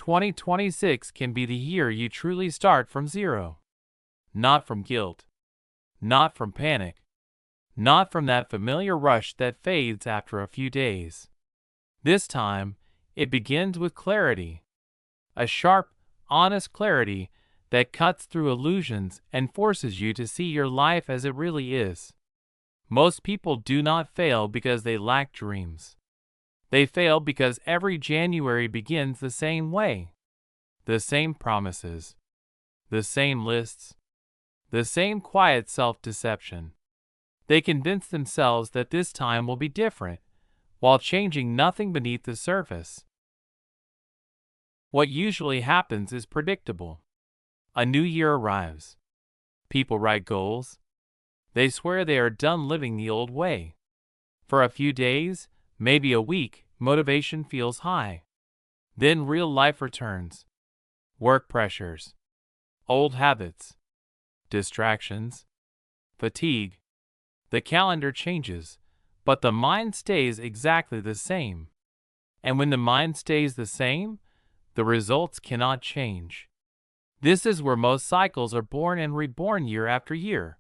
2026 can be the year you truly start from zero. Not from guilt. Not from panic. Not from that familiar rush that fades after a few days. This time, it begins with clarity. A sharp, honest clarity that cuts through illusions and forces you to see your life as it really is. Most people do not fail because they lack dreams. They fail because every January begins the same way. The same promises. The same lists. The same quiet self-deception. They convince themselves that this time will be different, while changing nothing beneath the surface. What usually happens is predictable. A new year arrives. People write goals. They swear they are done living the old way. For a few days, maybe a week, motivation feels high. Then real life returns. Work pressures. Old habits. Distractions. Fatigue. The calendar changes, but the mind stays exactly the same. And when the mind stays the same, the results cannot change. This is where most cycles are born and reborn year after year.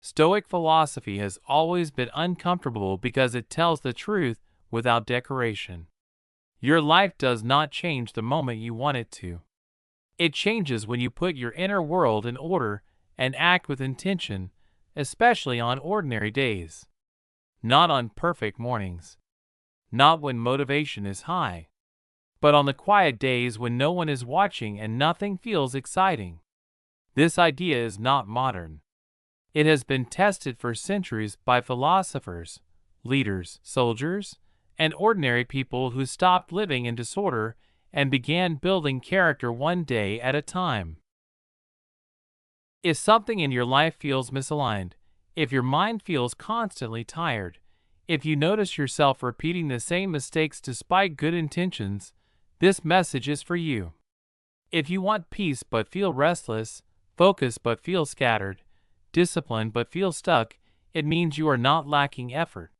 Stoic philosophy has always been uncomfortable because it tells the truth without decoration. Your life does not change the moment you want it to. It changes when you put your inner world in order and act with intention, especially on ordinary days. Not on perfect mornings. Not when motivation is high. But on the quiet days when no one is watching and nothing feels exciting. This idea is not modern. It has been tested for centuries by philosophers, leaders, soldiers, and ordinary people who stopped living in disorder and began building character one day at a time. If something in your life feels misaligned, if your mind feels constantly tired, if you notice yourself repeating the same mistakes despite good intentions, this message is for you. If you want peace but feel restless, focus but feel scattered, discipline but feel stuck, it means you are not lacking effort.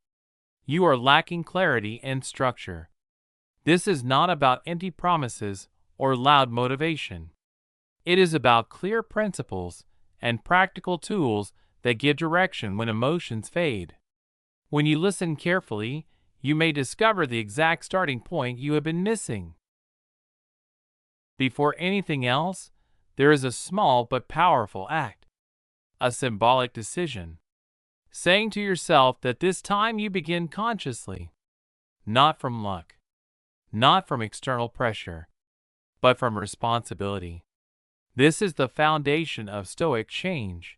You are lacking clarity and structure. This is not about empty promises or loud motivation. It is about clear principles and practical tools that give direction when emotions fade. When you listen carefully, you may discover the exact starting point you have been missing. Before anything else, there is a small but powerful act. A symbolic decision. Saying to yourself that this time you begin consciously. Not from luck. Not from external pressure. But from responsibility. This is the foundation of Stoic change.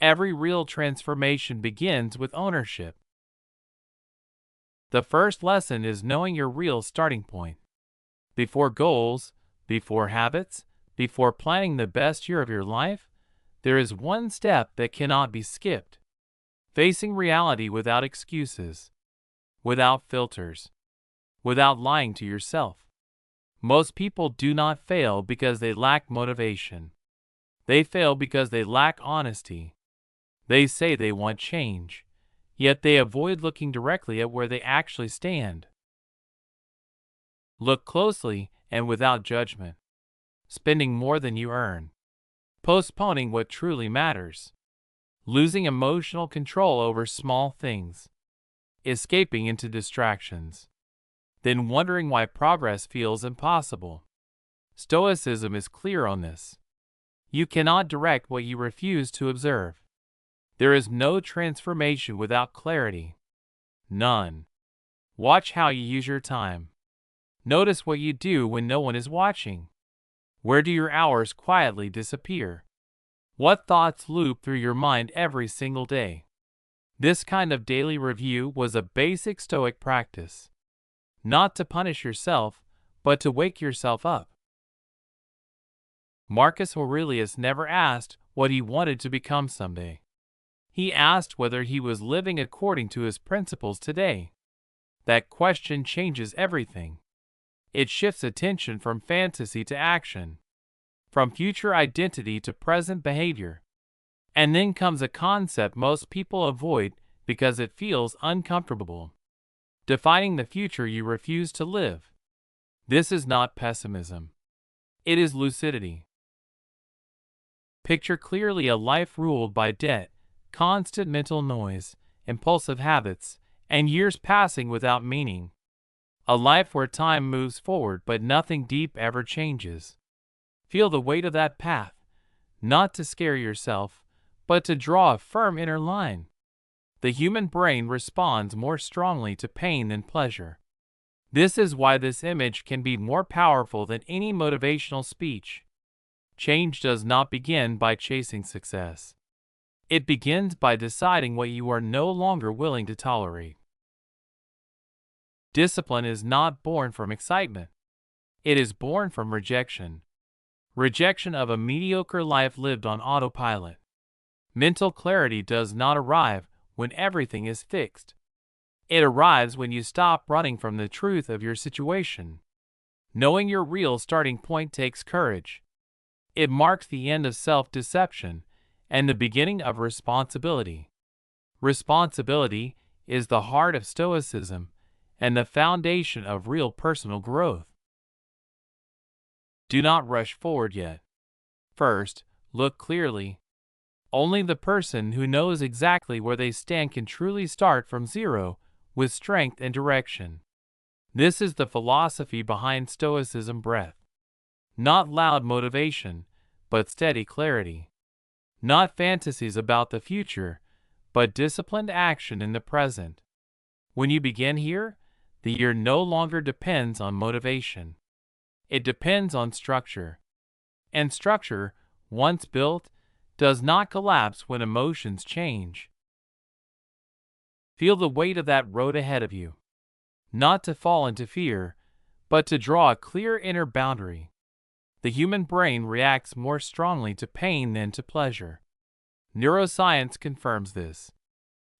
Every real transformation begins with ownership. The first lesson is knowing your real starting point. Before goals, before habits, before planning the best year of your life, there is one step that cannot be skipped. Facing reality without excuses, without filters, without lying to yourself. Most people do not fail because they lack motivation. They fail because they lack honesty. They say they want change, yet they avoid looking directly at where they actually stand. Look closely and without judgment. Spending more than you earn. Postponing what truly matters. Losing emotional control over small things. Escaping into distractions. Then wondering why progress feels impossible. Stoicism is clear on this. You cannot direct what you refuse to observe. There is no transformation without clarity. None. Watch how you use your time. Notice what you do when no one is watching. Where do your hours quietly disappear? What thoughts loop through your mind every single day? This kind of daily review was a basic Stoic practice. Not to punish yourself, but to wake yourself up. Marcus Aurelius never asked what he wanted to become someday. He asked whether he was living according to his principles today. That question changes everything. It shifts attention from fantasy to action, from future identity to present behavior. And then comes a concept most people avoid because it feels uncomfortable. Defining the future you refuse to live. This is not pessimism. It is lucidity. Picture clearly a life ruled by debt, constant mental noise, impulsive habits, and years passing without meaning. A life where time moves forward but nothing deep ever changes. Feel the weight of that path, not to scare yourself, but to draw a firm inner line. The human brain responds more strongly to pain than pleasure. This is why this image can be more powerful than any motivational speech. Change does not begin by chasing success. It begins by deciding what you are no longer willing to tolerate. Discipline is not born from excitement. It is born from rejection. Rejection of a mediocre life lived on autopilot. Mental clarity does not arrive when everything is fixed. It arrives when you stop running from the truth of your situation. Knowing your real starting point takes courage. It marks the end of self-deception and the beginning of responsibility. Responsibility is the heart of Stoicism and the foundation of real personal growth. Do not rush forward yet. First, look clearly. Only the person who knows exactly where they stand can truly start from zero with strength and direction. This is the philosophy behind Stoicism Breath. Not loud motivation, but steady clarity. Not fantasies about the future, but disciplined action in the present. When you begin here, the year no longer depends on motivation. It depends on structure. And structure, once built, does not collapse when emotions change. Feel the weight of that road ahead of you. Not to fall into fear, but to draw a clear inner boundary. The human brain reacts more strongly to pain than to pleasure. Neuroscience confirms this.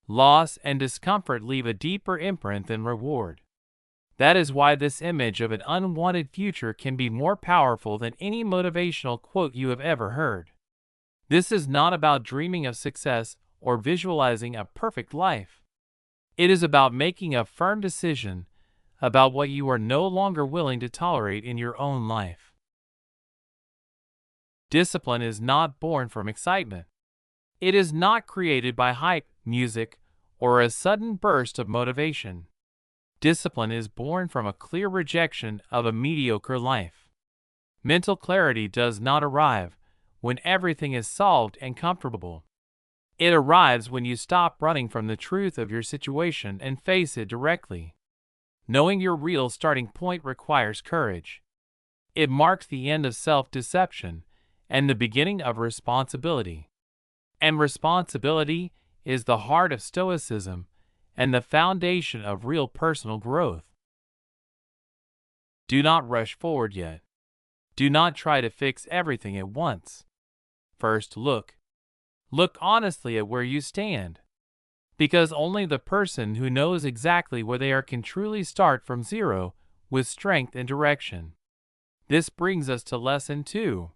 Loss and discomfort leave a deeper imprint than reward. That is why this image of an unwanted future can be more powerful than any motivational quote you have ever heard. This is not about dreaming of success or visualizing a perfect life. It is about making a firm decision about what you are no longer willing to tolerate in your own life. Discipline is not born from excitement. It is not created by hype, music, or a sudden burst of motivation. Discipline is born from a clear rejection of a mediocre life. Mental clarity does not arrive when everything is solved and comfortable. It arrives when you stop running from the truth of your situation and face it directly. Knowing your real starting point requires courage. It marks the end of self-deception and the beginning of responsibility. And responsibility is the heart of Stoicism and the foundation of real personal growth. Do not rush forward yet. Do not try to fix everything at once. First, look. Look honestly at where you stand. Because only the person who knows exactly where they are can truly start from zero with strength and direction. This brings us to lesson 2.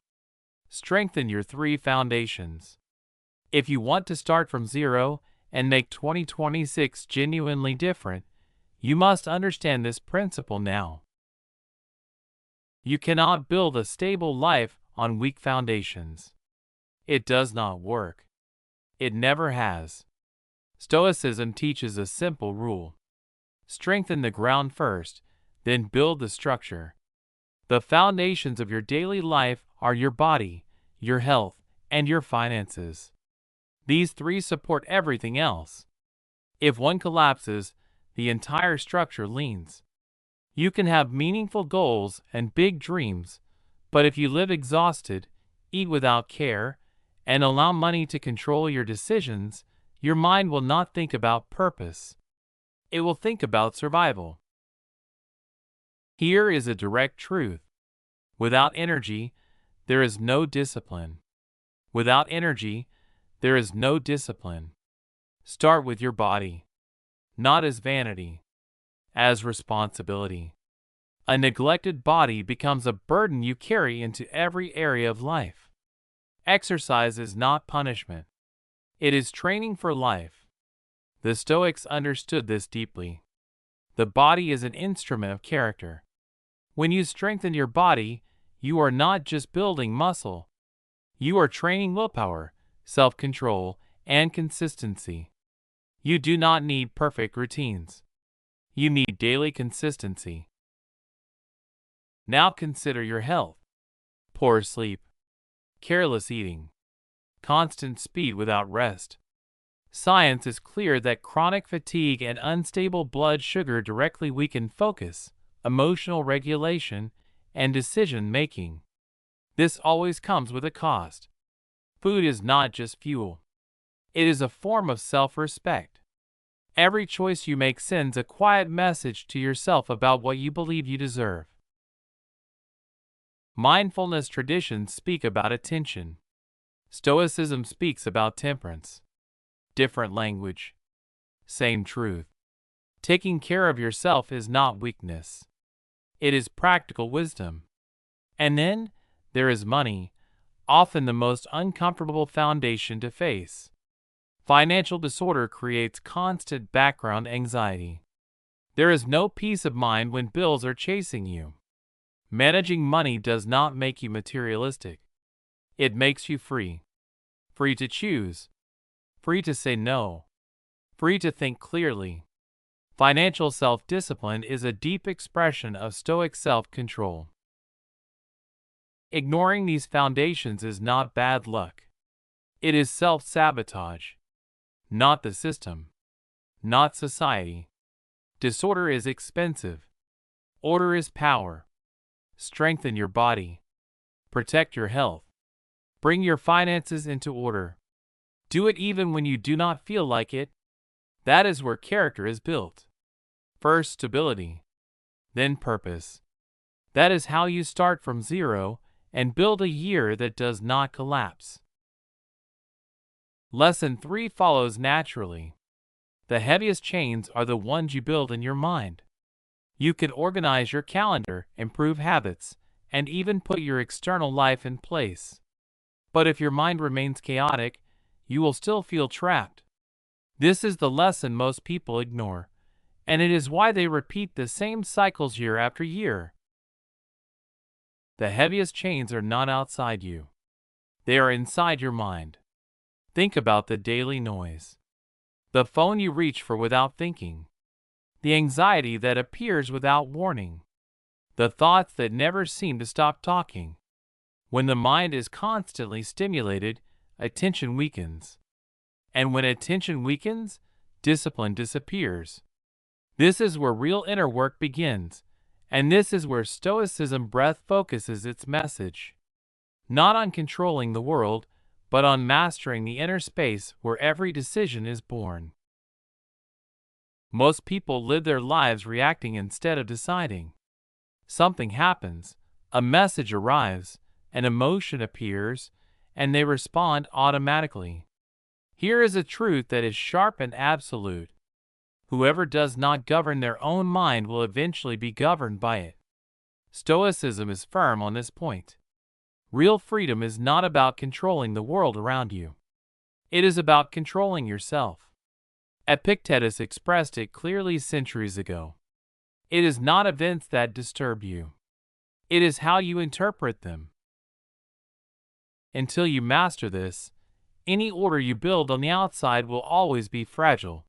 Strengthen your 3 foundations. If you want to start from zero and make 2026 genuinely different, you must understand this principle now. You cannot build a stable life on weak foundations. It does not work. It never has. Stoicism teaches a simple rule. Strengthen the ground first, then build the structure. The foundations of your daily life are your body, your health, and your finances. These 3 support everything else. If one collapses, the entire structure leans. You can have meaningful goals and big dreams, but if you live exhausted, eat without care, and allow money to control your decisions, your mind will not think about purpose. It will think about survival. Here is a direct truth. Without energy, there is no discipline. Without energy, there is no discipline. Start with your body. Not as vanity, as responsibility. A neglected body becomes a burden you carry into every area of life. Exercise is not punishment. It is training for life. The Stoics understood this deeply. The body is an instrument of character. When you strengthen your body, you are not just building muscle. You are training willpower, self-control, and consistency. You do not need perfect routines. You need daily consistency. Now consider your health. Poor sleep, careless eating, constant speed without rest. Science is clear that chronic fatigue and unstable blood sugar directly weaken focus, emotional regulation, and decision-making. This always comes with a cost. Food is not just fuel. It is a form of self-respect. Every choice you make sends a quiet message to yourself about what you believe you deserve. Mindfulness traditions speak about attention. Stoicism speaks about temperance. Different language. Same truth. Taking care of yourself is not weakness. It is practical wisdom. And then, there is money, often the most uncomfortable foundation to face. Financial disorder creates constant background anxiety. There is no peace of mind when bills are chasing you. Managing money does not make you materialistic. It makes you free. Free to choose. Free to say no. Free to think clearly. Financial self-discipline is a deep expression of Stoic self-control. Ignoring these foundations is not bad luck. It is self-sabotage. Not the system. Not society. Disorder is expensive. Order is power. Strengthen your body. Protect your health. Bring your finances into order. Do it even when you do not feel like it. That is where character is built. First stability, then purpose. That is how you start from zero and build a year that does not collapse. Lesson 3 follows naturally. The heaviest chains are the ones you build in your mind. You can organize your calendar, improve habits, and even put your external life in place. But if your mind remains chaotic, you will still feel trapped. This is the lesson most people ignore, and it is why they repeat the same cycles year after year. The heaviest chains are not outside you. They are inside your mind. Think about the daily noise. The phone you reach for without thinking. The anxiety that appears without warning. The thoughts that never seem to stop talking. When the mind is constantly stimulated, attention weakens. And when attention weakens, discipline disappears. This is where real inner work begins, and this is where Stoicism Breath focuses its message. Not on controlling the world, but on mastering the inner space where every decision is born. Most people live their lives reacting instead of deciding. Something happens, a message arrives, an emotion appears, and they respond automatically. Here is a truth that is sharp and absolute. Whoever does not govern their own mind will eventually be governed by it. Stoicism is firm on this point. Real freedom is not about controlling the world around you. It is about controlling yourself. Epictetus expressed it clearly centuries ago. It is not events that disturb you. It is how you interpret them. Until you master this, any order you build on the outside will always be fragile.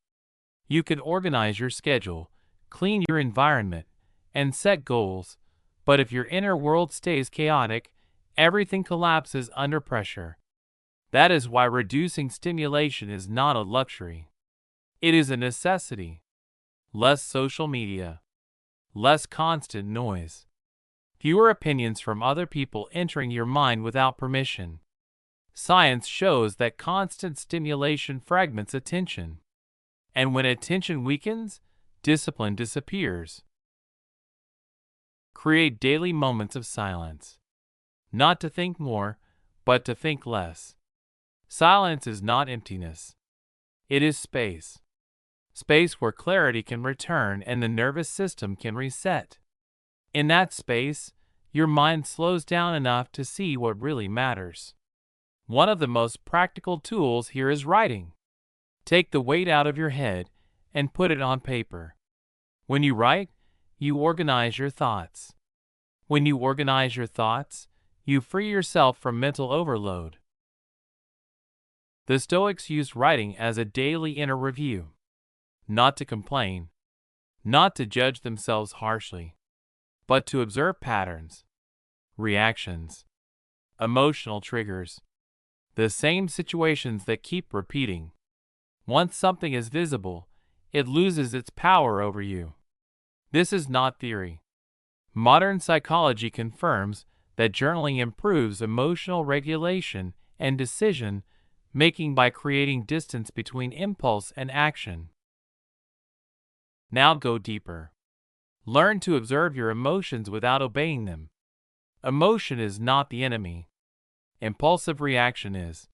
You can organize your schedule, clean your environment, and set goals, but if your inner world stays chaotic, everything collapses under pressure. That is why reducing stimulation is not a luxury. It is a necessity. Less social media. Less constant noise. Fewer opinions from other people entering your mind without permission. Science shows that constant stimulation fragments attention. And when attention weakens, discipline disappears. Create daily moments of silence. Not to think more, but to think less. Silence is not emptiness. It is space. Space where clarity can return and the nervous system can reset. In that space, your mind slows down enough to see what really matters. One of the most practical tools here is writing. Take the weight out of your head and put it on paper. When you write, you organize your thoughts. When you organize your thoughts, you free yourself from mental overload. The Stoics used writing as a daily inner review, not to complain, not to judge themselves harshly, but to observe patterns, reactions, emotional triggers, the same situations that keep repeating. Once something is visible, it loses its power over you. This is not theory. Modern psychology confirms that journaling improves emotional regulation and decision making by creating distance between impulse and action. Now go deeper. Learn to observe your emotions without obeying them. Emotion is not the enemy. Impulsive reaction is.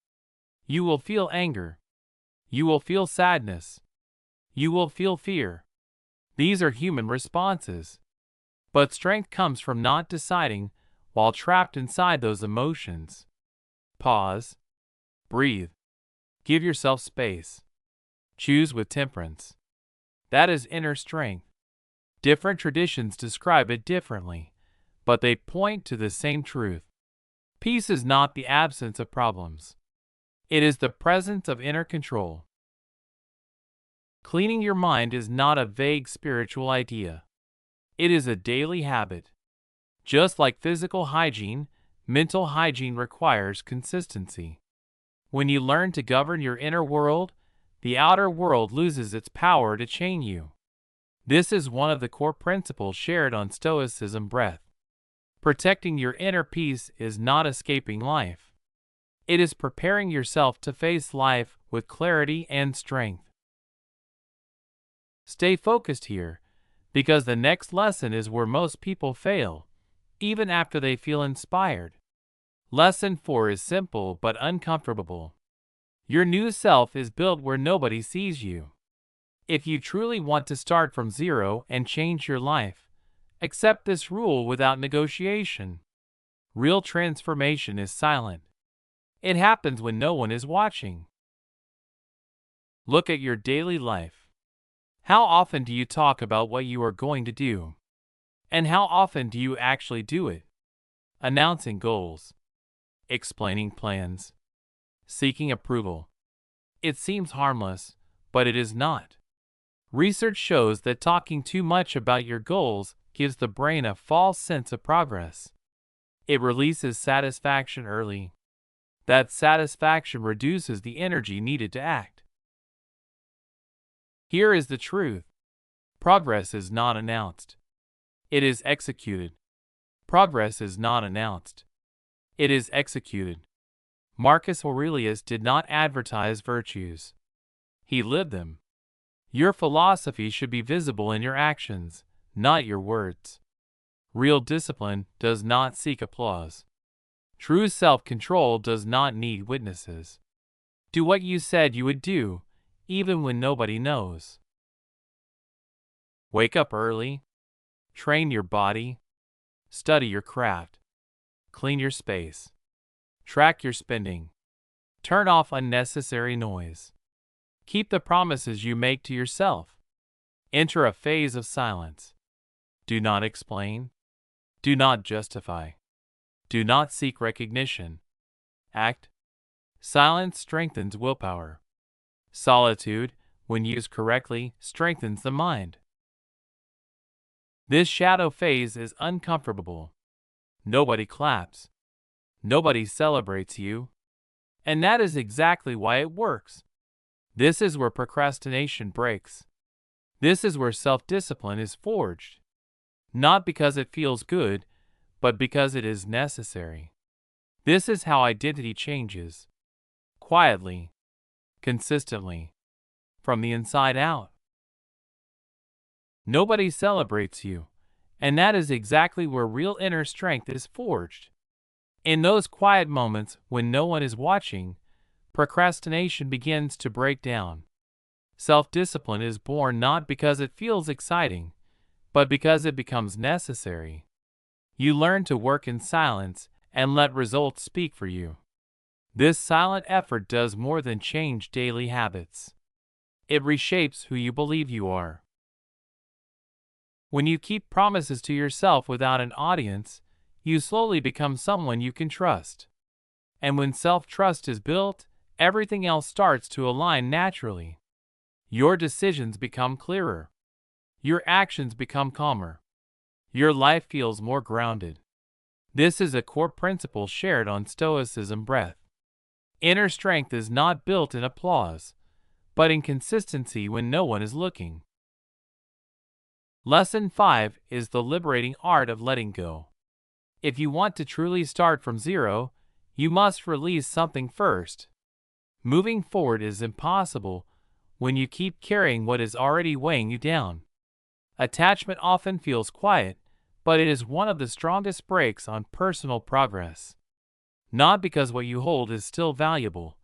You will feel anger. You will feel sadness. You will feel fear. These are human responses. But strength comes from not deciding while trapped inside those emotions. Pause. Breathe. Give yourself space. Choose with temperance. That is inner strength. Different traditions describe it differently, but they point to the same truth. Peace is not the absence of problems. It is the presence of inner control. Cleaning your mind is not a vague spiritual idea. It is a daily habit. Just like physical hygiene, mental hygiene requires consistency. When you learn to govern your inner world, the outer world loses its power to chain you. This is one of the core principles shared on Stoicism Breath. Protecting your inner peace is not escaping life. It is preparing yourself to face life with clarity and strength. Stay focused here, because the next lesson is where most people fail, even after they feel inspired. Lesson 4 is simple but uncomfortable. Your new self is built where nobody sees you. If you truly want to start from zero and change your life, accept this rule without negotiation. Real transformation is silent. It happens when no one is watching. Look at your daily life. How often do you talk about what you are going to do? And how often do you actually do it? Announcing goals. Explaining plans. Seeking approval. It seems harmless, but it is not. Research shows that talking too much about your goals gives the brain a false sense of progress. It releases satisfaction early. That satisfaction reduces the energy needed to act. Here is the truth. Progress is not announced. It is executed. Progress is not announced. It is executed. Marcus Aurelius did not advertise virtues. He lived them. Your philosophy should be visible in your actions, not your words. Real discipline does not seek applause. True self-control does not need witnesses. Do what you said you would do, even when nobody knows. Wake up early. Train your body. Study your craft. Clean your space. Track your spending. Turn off unnecessary noise. Keep the promises you make to yourself. Enter a phase of silence. Do not explain. Do not justify. Do not seek recognition. Act. Silence strengthens willpower. Solitude, when used correctly, strengthens the mind. This shadow phase is uncomfortable. Nobody claps. Nobody celebrates you. And that is exactly why it works. This is where procrastination breaks. This is where self-discipline is forged. Not because it feels good, but because it is necessary. This is how identity changes. Quietly. Consistently. From the inside out. Nobody celebrates you, and that is exactly where real inner strength is forged. In those quiet moments when no one is watching, procrastination begins to break down. Self-discipline is born not because it feels exciting, but because it becomes necessary. You learn to work in silence and let results speak for you. This silent effort does more than change daily habits. It reshapes who you believe you are. When you keep promises to yourself without an audience, you slowly become someone you can trust. And when self-trust is built, everything else starts to align naturally. Your decisions become clearer. Your actions become calmer. Your life feels more grounded. This is a core principle shared on Stoicism Breath. Inner strength is not built in applause, but in consistency when no one is looking. Lesson 5 is the liberating art of letting go. If you want to truly start from zero, you must release something first. Moving forward is impossible when you keep carrying what is already weighing you down. Attachment often feels quiet, but it is one of the strongest brakes on personal progress. Not because what you hold is still valuable,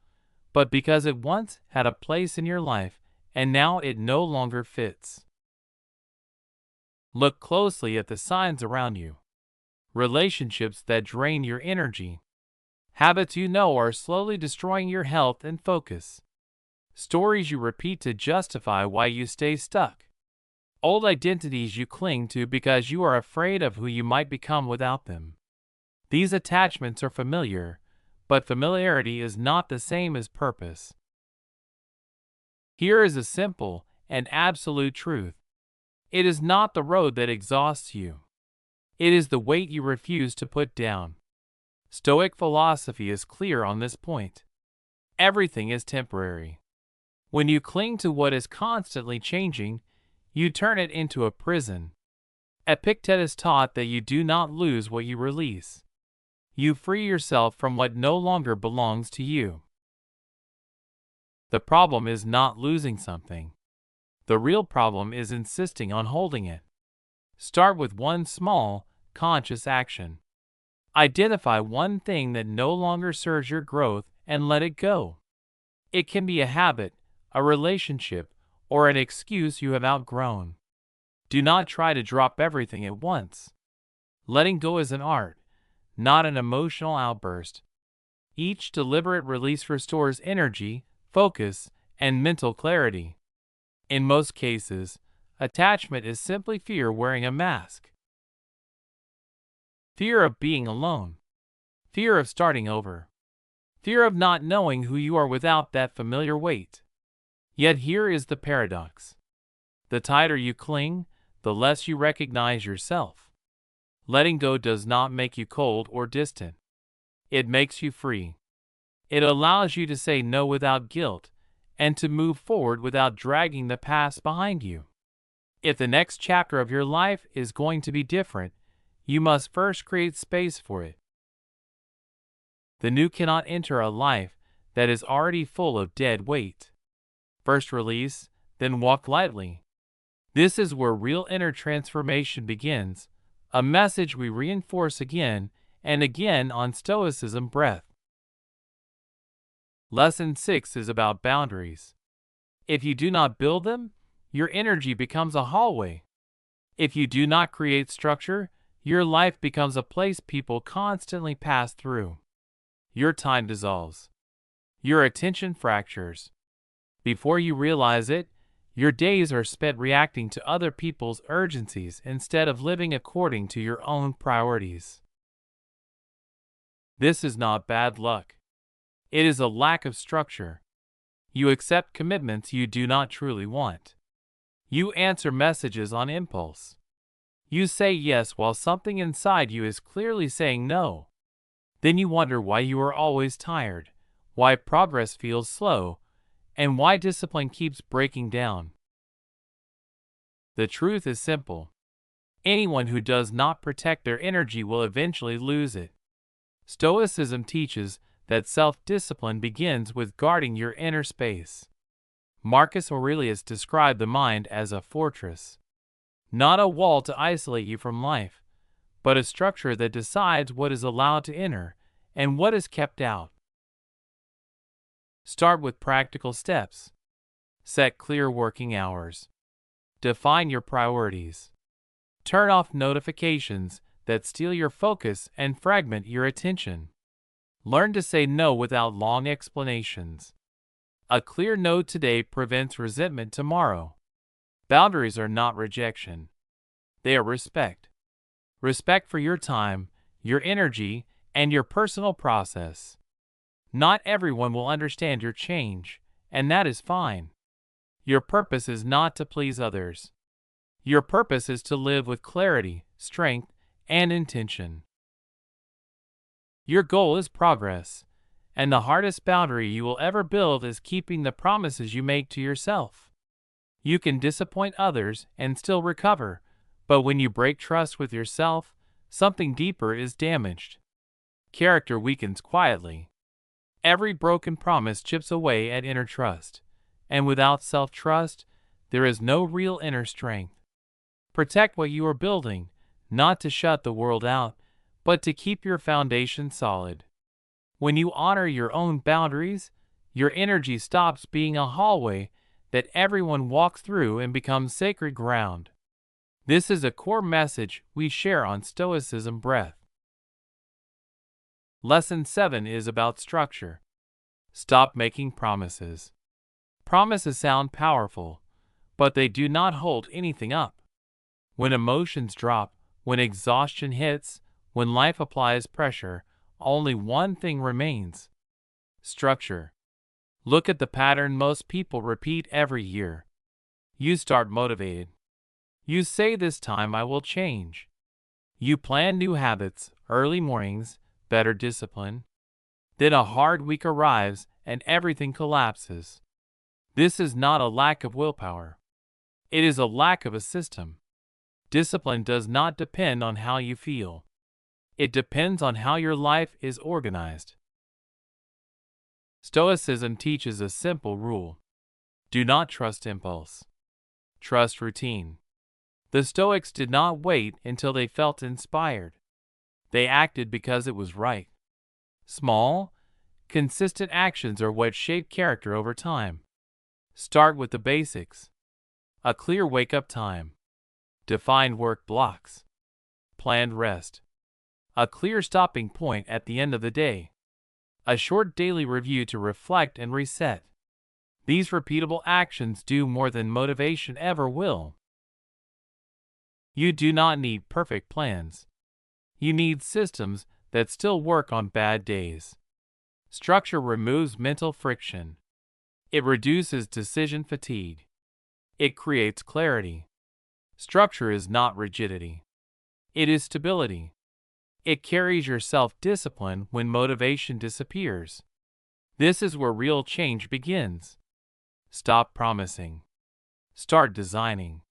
but because it once had a place in your life and now it no longer fits. Look closely at the signs around you. Relationships that drain your energy. Habits you know are slowly destroying your health and focus. Stories you repeat to justify why you stay stuck. Old identities you cling to because you are afraid of who you might become without them. These attachments are familiar, but familiarity is not the same as purpose. Here is a simple and absolute truth. It is not the road that exhausts you. It is the weight you refuse to put down. Stoic philosophy is clear on this point. Everything is temporary. When you cling to what is constantly changing, you turn it into a prison. Epictetus taught that you do not lose what you release. You free yourself from what no longer belongs to you. The problem is not losing something. The real problem is insisting on holding it. Start with one small, conscious action. Identify one thing that no longer serves your growth and let it go. It can be a habit, a relationship, or an excuse you have outgrown. Do not try to drop everything at once. Letting go is an art, not an emotional outburst. Each deliberate release restores energy, focus, and mental clarity. In most cases, attachment is simply fear wearing a mask. Fear of being alone. Fear of starting over. Fear of not knowing who you are without that familiar weight. Yet here is the paradox. The tighter you cling, the less you recognize yourself. Letting go does not make you cold or distant. It makes you free. It allows you to say no without guilt, and to move forward without dragging the past behind you. If the next chapter of your life is going to be different, you must first create space for it. The new cannot enter a life that is already full of dead weight. First release, then walk lightly. This is where real inner transformation begins, a message we reinforce again and again on Stoicism Breath. Lesson 6 is about boundaries. If you do not build them, your energy becomes a hallway. If you do not create structure, your life becomes a place people constantly pass through. Your time dissolves. Your attention fractures. Before you realize it, your days are spent reacting to other people's urgencies instead of living according to your own priorities. This is not bad luck. It is a lack of structure. You accept commitments you do not truly want. You answer messages on impulse. You say yes while something inside you is clearly saying no. Then you wonder why you are always tired, why progress feels slow, and why discipline keeps breaking down. The truth is simple. Anyone who does not protect their energy will eventually lose it. Stoicism teaches that self-discipline begins with guarding your inner space. Marcus Aurelius described the mind as a fortress. Not a wall to isolate you from life, but a structure that decides what is allowed to enter and what is kept out. Start with practical steps. Set clear working hours. Define your priorities. Turn off notifications that steal your focus and fragment your attention. Learn to say no without long explanations. A clear no today prevents resentment tomorrow. Boundaries are not rejection. They are respect. Respect for your time, your energy, and your personal process. Not everyone will understand your change, and that is fine. Your purpose is not to please others. Your purpose is to live with clarity, strength, and intention. Your goal is progress, and the hardest boundary you will ever build is keeping the promises you make to yourself. You can disappoint others and still recover, but when you break trust with yourself, something deeper is damaged. Character weakens quietly. Every broken promise chips away at inner trust, and without self-trust, there is no real inner strength. Protect what you are building, not to shut the world out, but to keep your foundation solid. When you honor your own boundaries, your energy stops being a hallway that everyone walks through and becomes sacred ground. This is a core message we share on Stoicism Breath. Lesson 7 is about structure. Stop making promises. Promises sound powerful, but they do not hold anything up. When emotions drop, when exhaustion hits, when life applies pressure, only one thing remains: structure. Look at the pattern most people repeat every year. You start motivated. You say, "This time I will change." You plan new habits, early mornings, better discipline. Then a hard week arrives and everything collapses. This is not a lack of willpower. It is a lack of a system. Discipline does not depend on how you feel. It depends on how your life is organized. Stoicism teaches a simple rule. Do not trust impulse. Trust routine. The Stoics did not wait until they felt inspired. They acted because it was right. Small, consistent actions are what shape character over time. Start with the basics. A clear wake-up time. Defined work blocks. Planned rest. A clear stopping point at the end of the day. A short daily review to reflect and reset. These repeatable actions do more than motivation ever will. You do not need perfect plans. You need systems that still work on bad days. Structure removes mental friction. It reduces decision fatigue. It creates clarity. Structure is not rigidity. It is stability. It carries your self-discipline when motivation disappears. This is where real change begins. Stop promising. Start designing.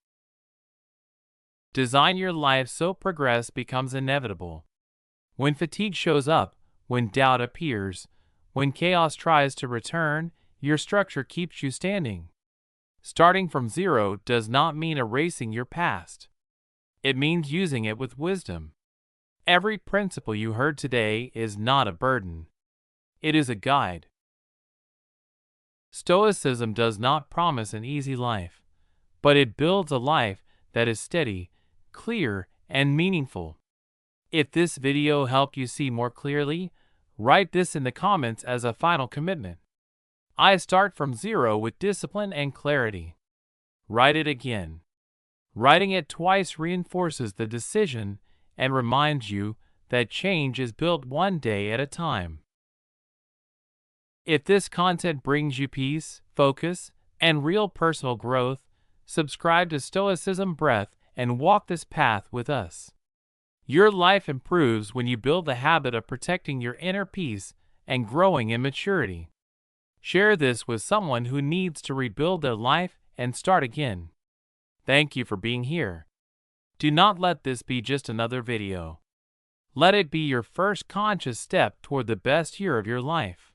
Design your life so progress becomes inevitable. When fatigue shows up, when doubt appears, when chaos tries to return, your structure keeps you standing. Starting from zero does not mean erasing your past. It means using it with wisdom. Every principle you heard today is not a burden. It is a guide. Stoicism does not promise an easy life, but it builds a life that is steady, clear, and meaningful. If this video helped you see more clearly, write this in the comments as a final commitment. I start from zero with discipline and clarity. Write it again. Writing it twice reinforces the decision and reminds you that change is built one day at a time. If this content brings you peace, focus, and real personal growth, subscribe to Stoicism Breath and walk this path with us. Your life improves when you build the habit of protecting your inner peace and growing in maturity. Share this with someone who needs to rebuild their life and start again. Thank you for being here. Do not let this be just another video. Let it be your first conscious step toward the best year of your life.